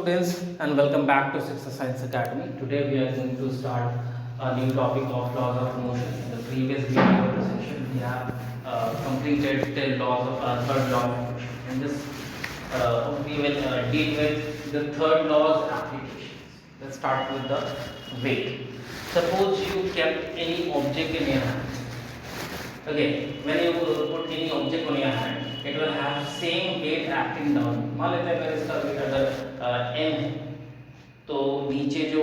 students, and welcome back to Sixth Science Academy. Today we are going to start a new topic of laws of motion. In the previous video of the session we have completed the laws of third law of motion. In this we will deal with the third law's applications. Let's start with the weight. Suppose you kept any object in your hand. Okay, when you put any object on your hand, it will have same weight acting down. मान लेते हैं अगर इसका weight अगर m है, तो नीचे जो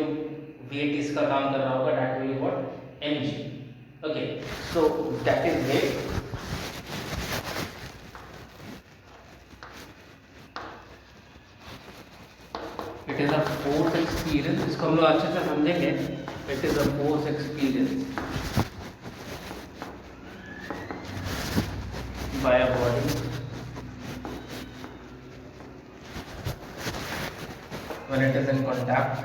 weight इसका काम कर रहा होगा that will be what mg. Okay, so that is weight. It is a force experience. इसको हम लोग अच्छे से समझेंगे. It is a force experience by a body when it is in contact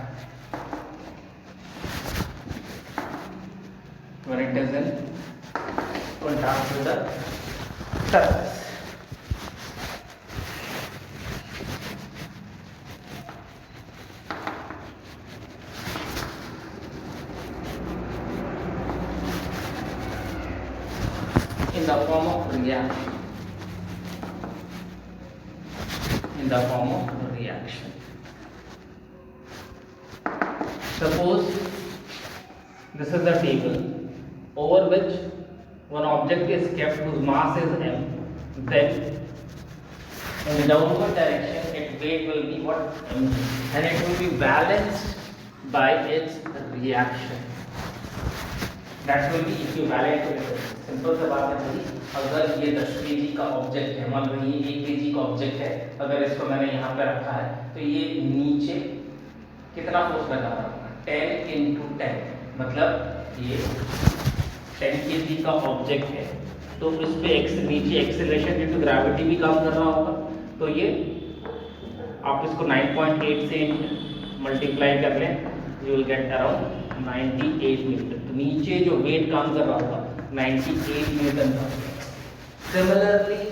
with the surface. In the form of reaction. Suppose this is the table over which one object is kept whose mass is m. Then in the downward direction its weight will be what m, and it will be balanced by its reaction. That will be equivalent to it. Simple सा बात है भाई, अगर ये 10 kg का object है, मान लो ये 1 kg का ऑब्जेक्ट है, अगर इसको मैंने यहाँ पे रखा है तो ये नीचे कितना फोर्स लगा रहा होगा 10 into 10, मतलब ये 10 kg का ऑब्जेक्ट है तो इस पे नीचे एक्सेलरेशन ड्यू टू ग्रेविटी भी काम कर रहा होगा, तो ये आप इसको 9.8 से मल्टीप्लाई कर लें, you will get around 98 Newton. तो नीचे जो वेट काम कर रहा होगा 98 न्यूटन का. सिमिलरली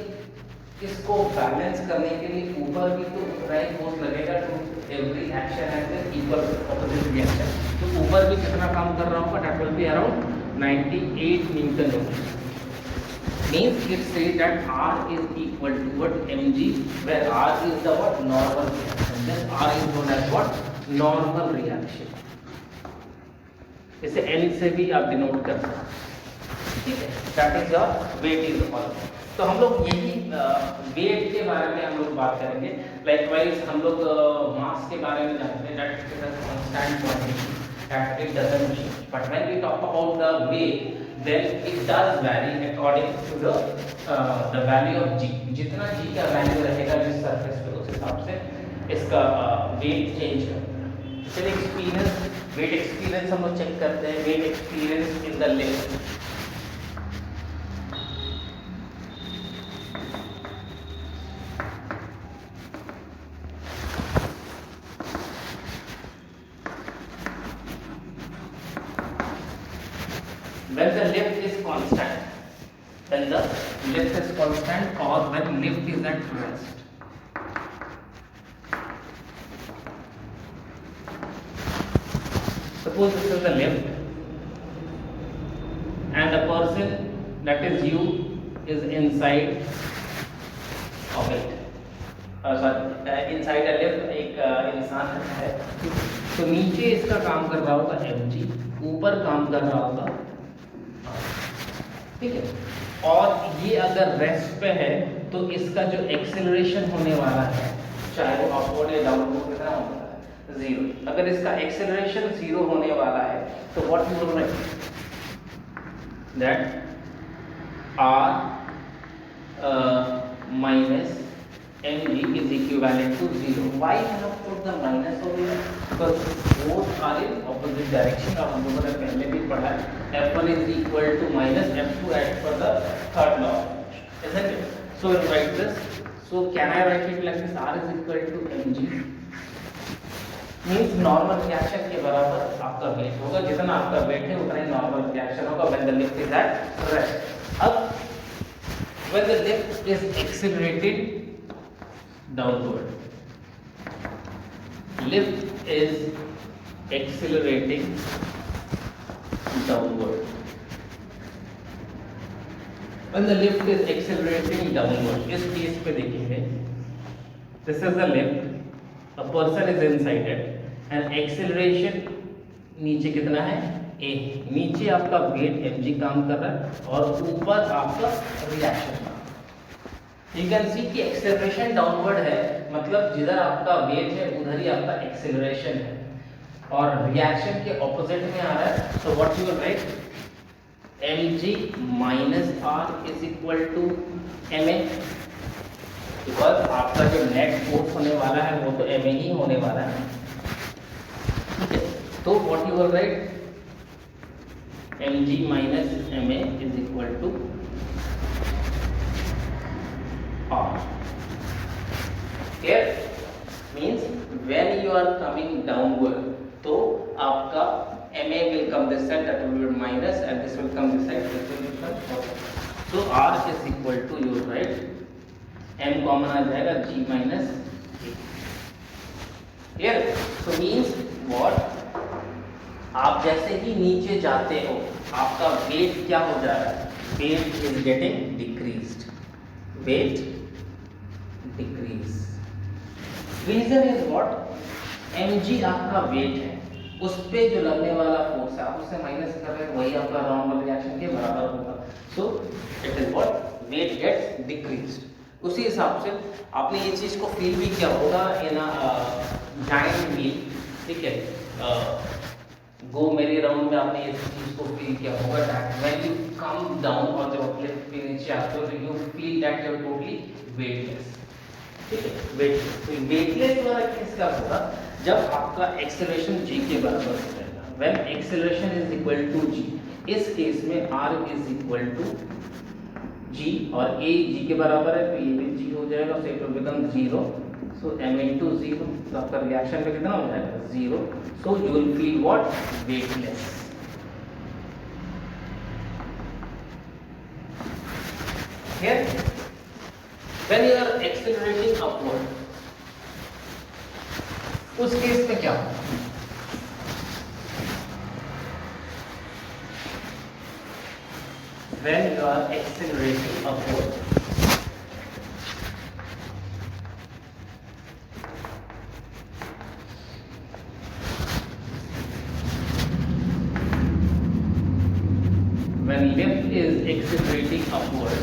इसको बैलेंस करने के लिए ऊपर भी तो उतना ही फोर्स लगेगा. To every action has an equal opposite reaction, तो ऊपर भी कितना काम कर रहा होगा, that will be around 98 newton. Means it says that R is equal to what mg, where R is the what normal reaction. This R is known as what normal reaction. इसे n से भी आप denote कर सकते हैं, ठीक है. That is the weight is all. तो हम लोग यही वेट के बारे में हम लोग बात करेंगे. लाइकवाइज हम लोग मास के बारे में जानते हैं that is a constant quantity that it doesn't change, but when we talk about the weight then it does vary according to the value of g. जितना g का वैल्यू रहेगा जिस सरफेस पे उस हिसाब से इसका वेट चेंज करता है. चलिए एक्सपीरियंस, वेट एक्सपीरियंस हम लोग चेक करते हैं. Weight experience in the lift. When the lift is constant, or when lift is at rest. Suppose this is the lift and the person, that is you, is inside of it. Inside a lift एक इंसान है, तो नीचे इसका काम कर रहा होगा mg, ऊपर काम कर रहा होगा, ठीक है. और ये अगर रेस्ट पे है तो इसका जो एक्सेलरेशन होने वाला है, चाहे वो अपवर्ड या डाउनवर्ड कितना होता है, 0. अगर इसका एक्सेलरेशन 0 होने वाला है तो what you will right, that r minus mg is equivalent to 0. Why I have put the minus over here? Because both are in opposite direction. और हम लोगों ने पहले भी पढ़ा है f1 is equal to minus f2 as per the third law, isn't it? So we'll write this. So can I write it like this? R is equal to mg means normal reaction के बराबर आपका wait होगा. जितना आपका wait है उतना ही normal reaction होगा when the lift is at rest. अब when the lift is accelerated downward, lift is accelerating downward. When the lift is accelerating downward, इस केस पे देखिए, this is the lift, a person is inside it, and acceleration नीचे कितना है a, नीचे आपका wait mg काम कर रहा है और ऊपर आपका रिएक्शन। यू कैन सी कि एक्सेलरेशन डाउनवर्ड है, मतलब जिधर आपका वेट है उधर ही आपका एक्सेलरेशन है, और रिएक्शन के ऑपोजिट में आ रहा है। So what you will write, mg minus r is equal to ma, because आपका जो नेट फोर्स होने वाला है वो तो ma ही होने वाला है। ठीक है, तो what you will write, mg minus ma is equal to r. Here means when you are coming downward, तो आपका ma will come this side, that will be minus, and this will come this side, this will become positive. So r is equal to, you write, m common आ जाएगा g minus a. Here, so means what? आप जैसे ही नीचे जाते हो आपका wait क्या हो जा रहा है, wait is getting decreased, weight decrease. Reason is what? mg आपका वेट है, उस पे जो लगने वाला फोर्स है आप उससे माइनस कर रहे हैं, वही आपका नॉर्मल रिएक्शन के बराबर होगा। So it is what, weight gets decreased. उसी हिसाब से आपने ये चीज को फील भी किया होगा इन जायंट व्हील। ठीक है, गो मेरी राउंड में आपने इस चीज को फील किया होगा that when you come down, और जब आप लिफ्ट के नीचे आते हो तो you feel that you are totally weightless. ठीक है, वेटलेस। तो वेटलेस वाला केस क्या होगा, जब आपका एक्सेलरेशन g के बराबर हो जाएगा, when acceleration is equal to g, इस केस में r is equal to g, और a g के बराबर है तो ये भी g हो जाएगा, so it will become 0, so m into 0, तो आपका रिएक्शन पे कितना हो जाएगा 0, so you will feel what, weightless. Here when you are accelerating upward, उस केस में क्या होगा, when you are accelerating upward, when lift is accelerating upward,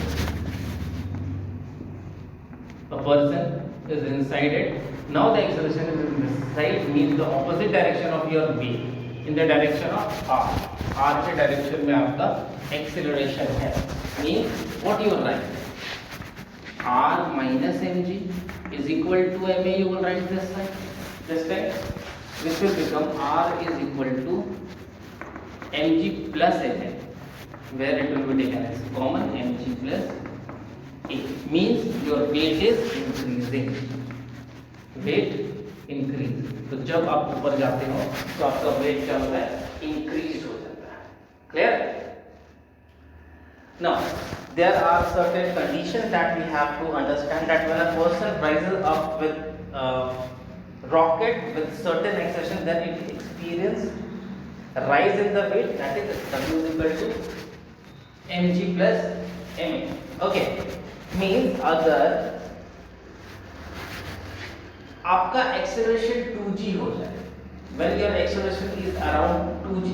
a person is inside it. Now the acceleration is in this side, means the opposite direction of your weight, in the direction of r. r के direction में आपका acceleration है, means what you will write, r minus mg is equal to ma. You will write this side, this side, this will become r is equal to mg plus ma, where it will be taken as common, mg plus a, means your weight is increasing, weight increase। तो जब आप ऊपर जाते हो तो आपका wait क्या होता है, इंक्रीज हो जाता है। Clear? Now there are certain conditions that we have to understand, that when a person rises up with rocket with certain acceleration, then it experience rise in the weight, that is w is equal to mg plus ma। okay, means अगर आपका acceleration 2g हो जाए, when your acceleration is around 2g,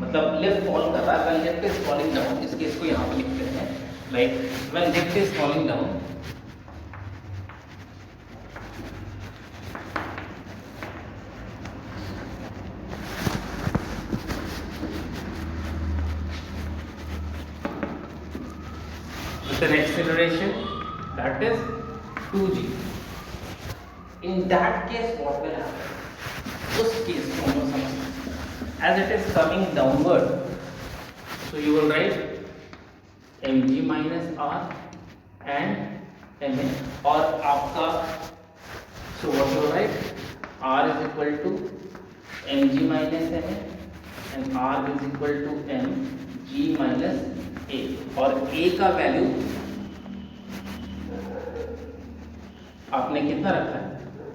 मतलब lift fall कर रहा है, when lift is falling down, इस case को यहाँ पे लिखते हैं, like when lift is falling down, with an acceleration that is 2g, in that case what will happen, उस केस को हम समझते हैं, as it is coming downward, so you will write mg minus r and ma, और आपका, so what you will write, r is equal to mg minus ma and r is equal to mg minus a, और a का value आपने कितना रखा है,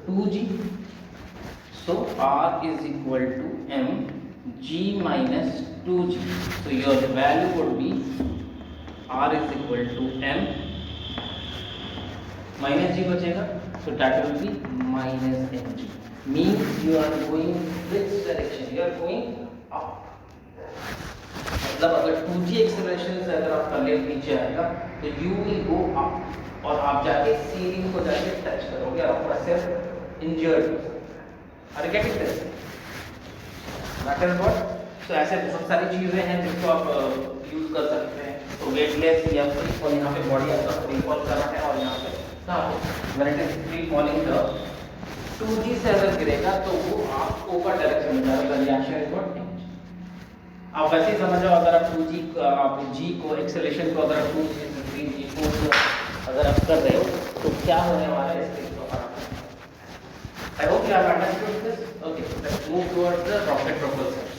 2g, So r is equal to m g minus 2g. So your value would be r is equal to m minus g बचेगा, so that will be minus mg. Means you are going which direction? You are going up. मतलब अगर 2g acceleration से अगर आप कर ले नीचे आएगा तो you will go up और आप जाके सीलिंग को जाके टच करोगे और आपका सिर्फ injured. Are you getting this? That is what? So ऐसे बहुत सारी चीजें हैं जिसको आप यूज कर सकते हैं। तो वेटलेस या फ्री फॉल, यहाँ पे बॉडी आपका फ्री फॉल कर रहा है और यहाँ पे when it is free falling the 2g से अगर गिरेगा तो वो आप ऊपर डायरेक्शन में जाएगा, रिएक्शन इज व्हाट चेंज। आप वैसे ही समझ जाओ, अगर आप 2g आप g को एक्सेलरेशन को अगर 2g से 3g 4g अगर आप कर रहे हो तो क्या होने वाला है इसके ऊपर। I hope you have understood this. Okay, let's move towards the rocket propulsion.